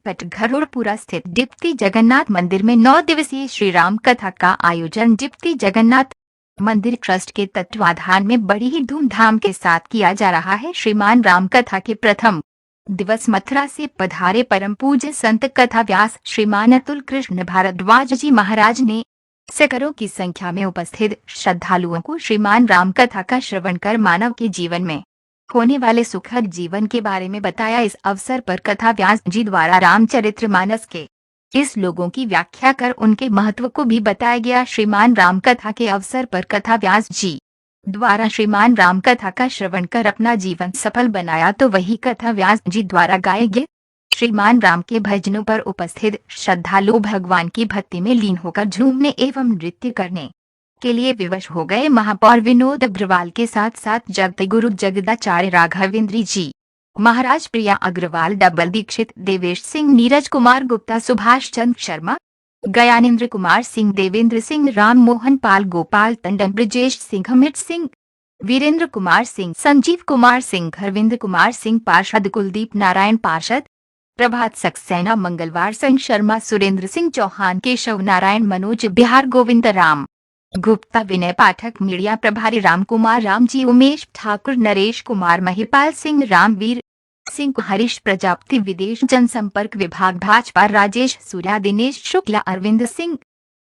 पटघरोड़पुरा स्थित डिप्टी जगन्नाथ मंदिर में 9 दिवसीय श्री राम कथा का आयोजन डिप्टी जगन्नाथ मंदिर ट्रस्ट के तत्वाधान में बड़ी ही धूमधाम के साथ किया जा रहा है। श्रीमान राम कथा के प्रथम दिवस मथुरा से पधारे परम पूज्य संत कथा व्यास श्रीमान अतुल कृष्ण भारद्वाज जी महाराज ने सैकड़ों की संख्या में उपस्थित श्रद्धालुओं को श्रीमान राम कथा का श्रवण कर मानव के जीवन में होने वाले सुखद जीवन के बारे में बताया। इस अवसर पर कथा व्यास जी द्वारा रामचरितमानस के इस लोगों की व्याख्या कर उनके महत्व को भी बताया गया। श्रीमान राम कथा के अवसर पर कथा व्यास जी द्वारा श्रीमान राम कथा का श्रवण कर अपना जीवन सफल बनाया, तो वही कथा व्यास जी द्वारा गाए गए श्रीमान राम के भजनों पर उपस्थित श्रद्धालु भगवान की भक्ति में लीन होकर झूमने एवं नृत्य करने के लिए विवश हो गए। महापौर विनोद अग्रवाल के साथ साथ जगत गुरु जगदाचार्य राघवेंद्र जी महाराज, प्रिया अग्रवाल, डबल दीक्षित, देवेश सिंह, नीरज कुमार गुप्ता, सुभाष चंद्र शर्मा, गयानेन्द्र कुमार सिंह, देवेंद्र सिंह, राम मोहन पाल, गोपाल टंडन, ब्रजेश सिंह, अमित सिंह, वीरेंद्र कुमार सिंह, संजीव कुमार सिंह, हरविंद कुमार सिंह पार्षद, कुलदीप नारायण पार्षद, प्रभात सक्सेना, मंगलवार सिंह शर्मा, सुरेंद्र सिंह चौहान, केशव नारायण, मनोज बिहार, गोविंद राम गुप्ता, विनय पाठक, मीडिया प्रभारी राम कुमार, रामजी, उमेश ठाकुर, नरेश कुमार, महिपाल सिंह, रामवीर सिंह, हरीश प्रजापति, विदेश जनसंपर्क विभाग भाजपा, राजेश सूर्या, दिनेश शुक्ला, अरविंद सिंह,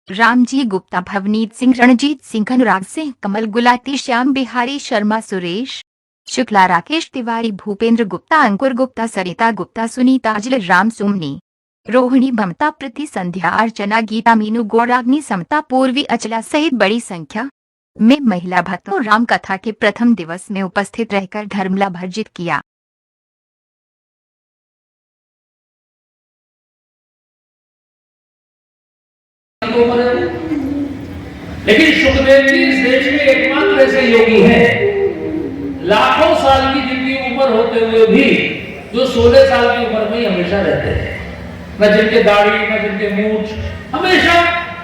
रामजी गुप्ता, भवनीत सिंह, रणजीत सिंह, अनुराग सिंह, कमल गुलाटी, श्याम बिहारी शर्मा, सुरेश शुक्ला, राकेश तिवारी, भूपेंद्र गुप्ता, अंकुर गुप्ता, सरिता गुप्ता, सुनीता अजल, राम सुमनी, रोहिणी, ममता, प्रति, संध्या, अर्चना, गीता, मीनू, गौराग्नि, समता, पूर्वी, अचला सहित बड़ी संख्या में महिला भक्तों राम कथा के प्रथम दिवस में उपस्थित रहकर धर्म लाभ अर्जित किया। लेकिन सुखदेव जी इस देश में एकमात्र ऐसे योगी हैं, लाखों साल की जिनकी उम्र होते हुए भी जो 16 साल की उम्र में ही हमेशा रहते हैं, न जिनके दाढ़ी न जिनके मूंछ, हमेशा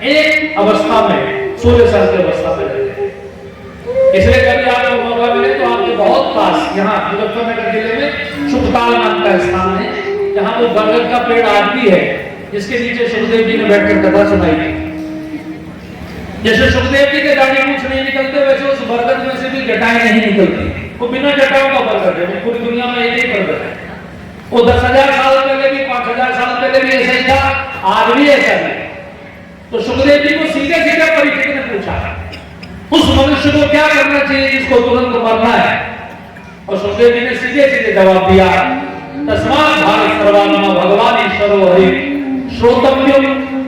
एक अवस्था में 16 साल की अवस्था में रहते हैं। इसलिए कभी आपको मौका मिले तो आपके बहुत पास यहाँ मुजफ्फरनगर जिले में सुखताल नाम का स्थान है, जहाँ वो बरगद का पेड़ आज भी है, जिसके नीचे सुखदेव जी ने बैठकर कथा सुनाई थी। जैसे सुखदेव जी के दाढ़ी मूंछ नहीं निकलते, वैसे उस बरगद में से भी जटाएं नहीं निकलती। वो बिना जटाओं का बरगद है, वो पूरी दुनिया में एक ही बरगद है। वो 10,000 साल पहले भी, 5,000 साल पहले भी ऐसा ही था, आज भी ऐसा है। तो सुखदेव जी को सीधे सीधे परीक्षित ने पूछा, उस मनुष्य को क्या करना चाहिए जिसको तुरंत मरना है? और सुखदेव जी ने सीधे सीधे जवाब दिया, तस्मात् भारत सर्वात्मा भगवान ईश्वरो हरि श्रोतव्यम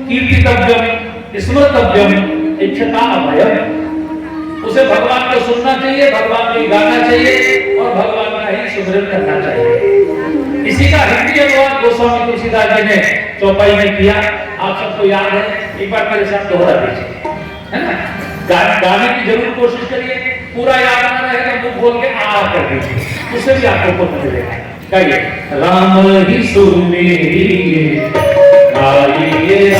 कीर्तितव्यम स्मृतव्यम इच्छता अभयम। उसे भगवान को सुनना चाहिए, भगवान को गाना चाहिए और भगवान का ही सुमिरन करना चाहिए। इसी का हिंदी अनुवाद गोस्वामी तुलसीदास जी ने चौपाई में किया। आप सबको याद है, एक बार मेरे साथ दोहरा दीजिए, है ना? गाने की जरूर कोशिश करिए, पूरा याद आना रहेगा, मुंह खोल के आ कर दीजिए, उससे भी आपको पुण्य मिलेगा। कहिए, राम ही सुन मेरी आइए राम ही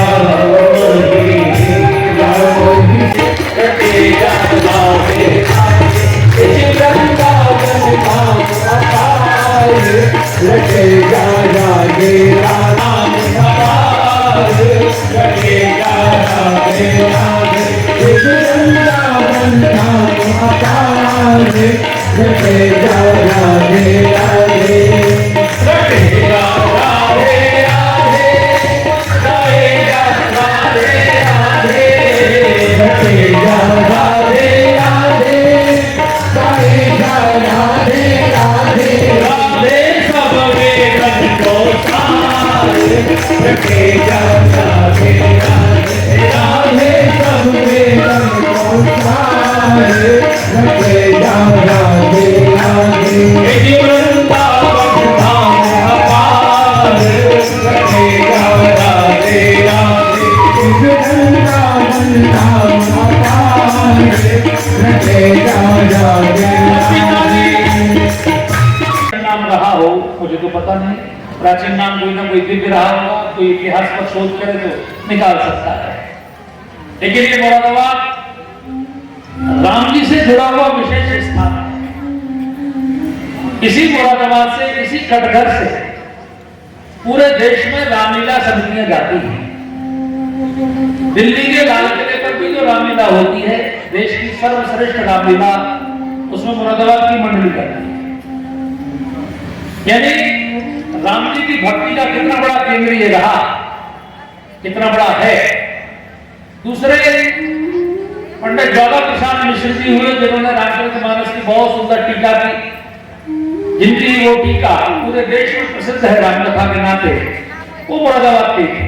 नाम रहा हो, मुझे तो पता नहीं, प्राचीन नाम कोई ना कोई दिव्य रहा होगा, कोई इतिहास पर शोध करे तो निकाल सकता है। लेकिन ये मुरादाबाद राम जी से जुड़ा हुआ विशेष स्थान है। इसी मुरादाबाद से, इसी कटघर से पूरे देश में रामलीला समितियां जाती हैं। दिल्ली के लाल किले पर भी जो रामलीला होती है, देश की सर्वश्रेष्ठ रामलीला, उसमें मुरादाबाद की मंडली करती है। यानी राम जी की भक्ति का कितना बड़ा केंद्र ये रहा, कितना बड़ा है। दूसरे पंडित ज्वाला प्रसाद मिश्र जी हुए, जिन्होंने रामचरितमानस की बहुत सुंदर टीका की, जिनकी वो टीका पूरे देश में प्रसिद्ध है रामकथा के नाते, वो मुरादाबाद के थे।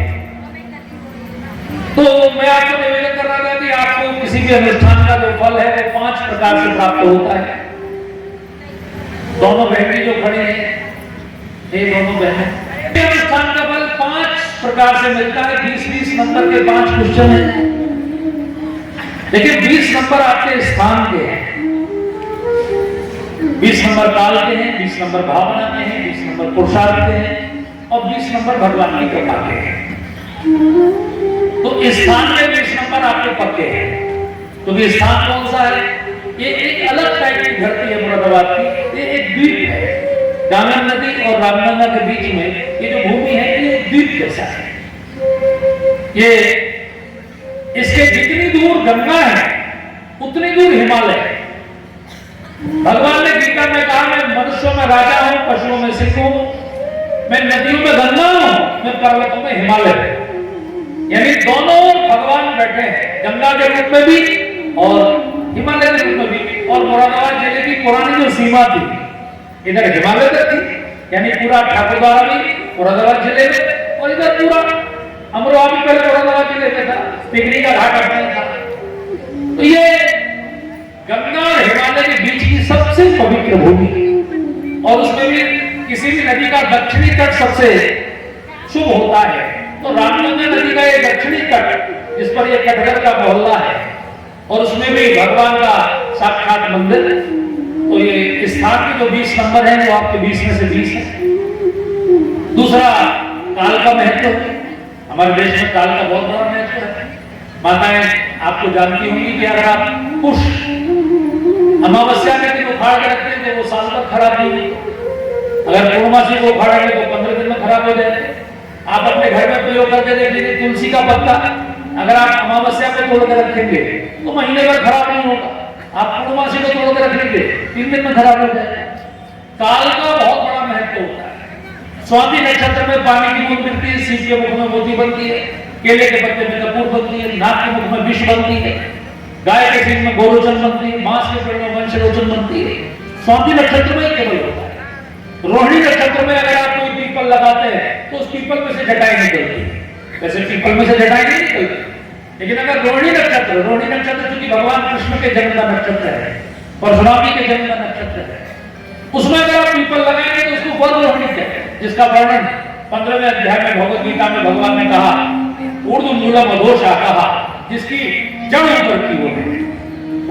तो मैं आपको निवेदन कर रहा था कि आपको किसी भी अनुष्ठान का जो फल है वो 5 प्रकार से प्राप्त होता है। दोनों बहनें जो खड़ी हैं, ये दोनों बहनें, अनुष्ठान का फल 5 प्रकार से मिलता है। 20-20 नंबर के 5 क्वेश्चन हैं, लेकिन 20 नंबर आपके स्थान के हैं, 20 नंबर काल के हैं, 20 नंबर भावना के हैं, 20 नंबर पुरुषार्थ के हैं और 20 नंबर भगवान की कृपा के हैं। तो स्थान में 20 नंबर आपके पक्के हैं। तो ये स्थान कौन सा है? ये एक अलग टाइप की धरती है मुरादाबाद की। ये एक द्वीप है, गंगा नदी और रामगंगा के बीच में ये जो भूमि है, ये एक द्वीप जैसा है। ये इसके जितनी दूर गंगा है उतनी दूर हिमालय है। भगवान ने गीता में कहा, मैं मनुष्यों में राजा हूं, पशुओं में सिंह हूं, मैं नदियों में गंगा हूं, मैं पर्वतों में हिमालय हूं। यानी दोनों भगवान बैठे हैं, गंगा के रूप में भी और हिमालय के रूप में भी। और मुरादाबाद जिले की पुरानी जो सीमा थी, इधर हिमालय तक थी, यानी पूरा ठाकुरद्वारा भी मुरादाबाद जिले में, और इधर पूरा अमरोहा भी पहले मुरादाबाद जिले में था, पिकनी का घाट अपना था। तो ये गंगा और हिमालय के बीच की सबसे पवित्र भूमि, और उसमें भी किसी भी नदी का दक्षिणी तट सबसे शुभ होता है। तो रामगंगा नदी का ये दक्षिणी तट, जिस पर ये कटघर का मोहल्ला है, और उसमें भी भगवान का साक्षात मंदिर। तो ये स्थान के जो 20 नंबर है वो आपके 20 में से 20 है। दूसरा, काल का महत्व है। हमारे देश में काल का बहुत बड़ा महत्व है। माताएं आपको जानती होंगी कि अगर आप पुष अमावस्या के दिन उखाड़ के रखते हैं तो वो साल भर खराब नहीं होती। अगर पूर्णमासी को उखाड़ेंगे तो 15 दिन में खराब हो जाएगा। आप अपने घर में प्रयोग करके देख लीजिए, तुलसी का पत्ता अगर आप अमावस्या को तोड़ कर रखेंगे तो महीने भर खराब नहीं होगा। आप पूर्णमासी को तोड़ कर रख लीजिए, 3 दिन में खराब हो जाएगा। काल का बहुत बड़ा महत्व होता है। स्वाति नक्षत्र में पानी की बूंद मिलती है, सीप के मुख में मोती बनती है, केले के पत्ते में कपूर बनती है, नाक के मुख में विष बनती है, गाय के सींग में गोरोचन बनती है, मांस के पेड़ में वंशरोचन बनती है। स्वाति नक्षत्र में केवल होता है। रोहिणी नक्षत्र में अगर आप कोई पीपल लगाते हैं तो उस पीपल में से जटाई निकलती है। वैसे पीपल में से जटाई नहीं निकलती, लेकिन अगर रोहिणी नक्षत्र चूंकि भगवान कृष्ण के जन्म का नक्षत्र है, परशुराम जी के जन्म का नक्षत्र है, उसमें अगर आप पीपल लगाएंगे तो उसको वर रोहिणी कहते हैं, जिसका वर्णन 15वें अध्याय में भगवद गीता में भगवान ने कहा, ऊर्ध्व मूलम अधोशाखा कहा, जिसकी जड़ ऊपर की ओर है।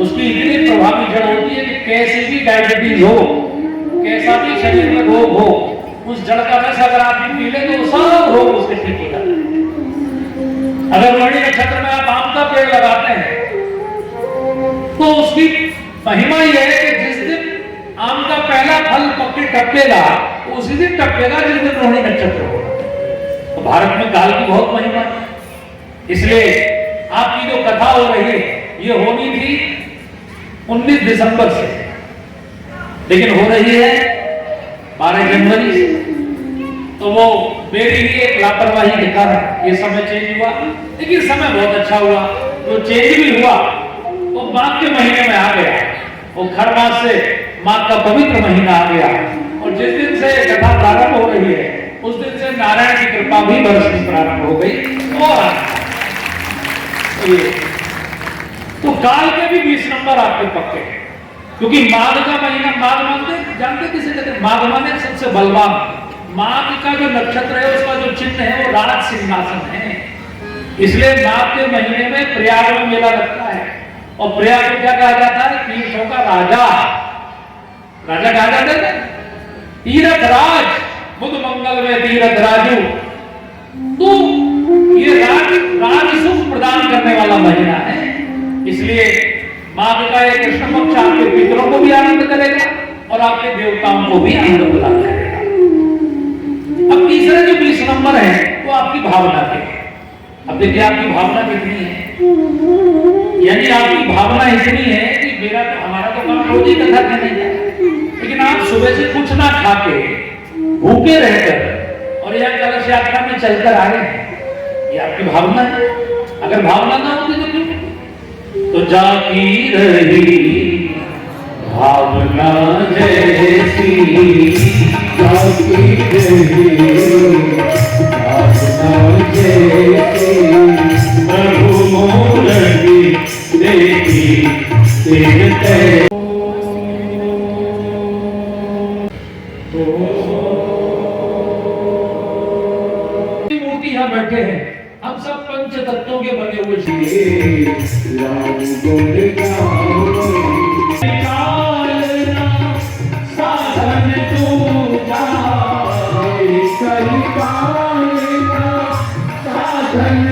उसकी इतनी प्रभावी जड़ होती है कि कैसी भी डायबिटीज हो, कैसा भी शरीर में रोग हो, उस जड़ का रस अगर आप पी लें तो सब रोग उसके ठीक हो जाते हैं। अगर रोहिणी नक्षत्र में आप आम का पेड़ लगाते हैं तो उसकी महिमा यह है कि जिस दिन आम का पहला फल पक्के टपकेगा उसी दिन टपकेगा जिस दिन रोहिणी नक्षत्र होगा। तो भारत में काल की बहुत महिमा है। इसलिए आपकी जो कथा हो रही है ये होनी थी 19 दिसंबर से, लेकिन हो रही है 12 जनवरी से। तो वो मेरी ही एक लापरवाही के कारण ये समय चेंज हुआ, लेकिन समय बहुत अच्छा हुआ। जो चेंज भी हुआ वो माघ के महीने में आ गया, वो खर मास से माघ का पवित्र महीना आ गया, और जिस दिन से कथा प्रारंभ हो रही है उस दिन से नारायण की कृपा भी बरसनी प्रारंभ हो गई। और तो काल के भी 20 नंबर आपके पक्के हैं, क्योंकि माघ का महीना, माघ मानते जानते किसे कहते हैं? माघ माने सबसे बलवान। माघ का जो नक्षत्र है उसका जो चिन्ह है वो राज सिंहासन है। इसलिए माघ के महीने में प्रयाग में मेला लगता है, और प्रयाग को क्या कहा जाता है? तीर्थों का राजा, राजा कहा जाता है, तीर्थ राज, बुध मंगल में तीर्थ राजू। तो ये राज सुख प्रदान करने वाला महीना है। इसलिए माघ का ये कृष्ण पक्ष आपके पितरों को भी आनंद करेगा और आपके देवताओं को भी आनंद प्रदान करेगा। अब तीसरे जो 20 नंबर है वो आपकी भावना के हैं। अब देखिए आपकी भावना कितनी है, यानी आपकी भावना इतनी है कि मेरा तो हमारा तो काम रोज ही कथा कहने का, लेकिन आप सुबह से कुछ ना खा के भूखे रहकर और यह कलश यात्रा में चलकर आ रहे हैं, ये आपकी भावना है। अगर भावना ना होती तो क्यों, तो जाती रही भावना जैसी, जाती रही भावना जैसी, प्रभु मूर्ति देखी देखते। मूर्ति यहाँ बैठे हैं, हम सब पंच तत्वों के बने हुए साधन तू साधन